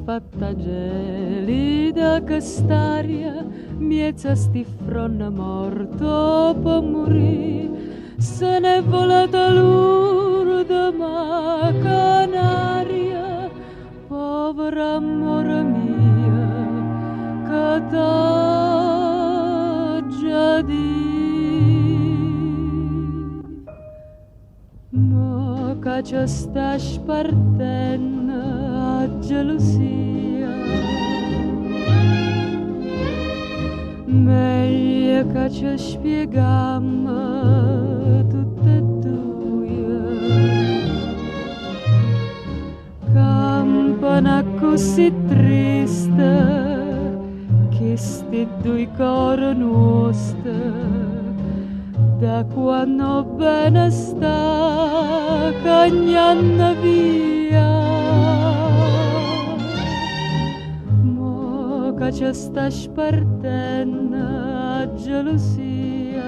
fatta gelida quest'aria, miezza stifronna morto può morire, se n'è volata l'urda ma canaria, povera amore mia, che t'ha già di. Ma che ci sta spartendo a gelosia, meglio che ci spieghiamo tutte e due. Campana così triste che sti due cori nostri, da quando bene sta cagnando via, mo che ci sta spartendo a gelosia,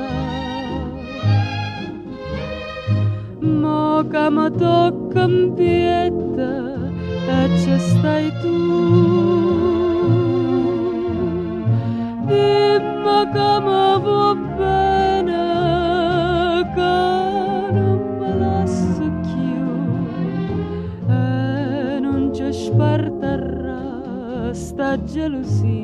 mo che mi tocca in pietta e ci stai tu. Dimmi che mi va bene, che non me lascio più e non ci sparterà sta gelosia.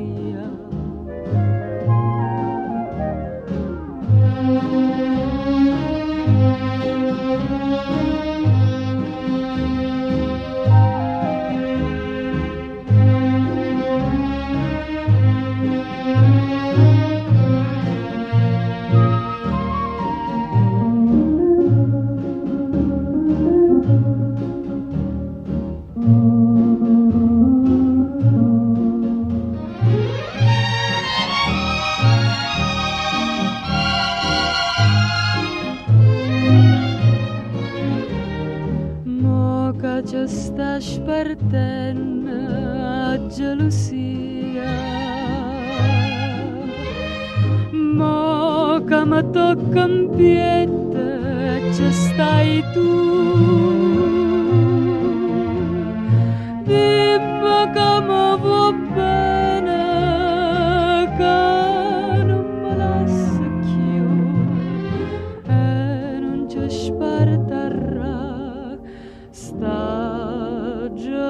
Ci sta spartendo a gelosia, mo che mi tocca in pietta e ci stai tu. Dimmi che mi va bene, che non me lascio più e non ci sparterà sta gelosia.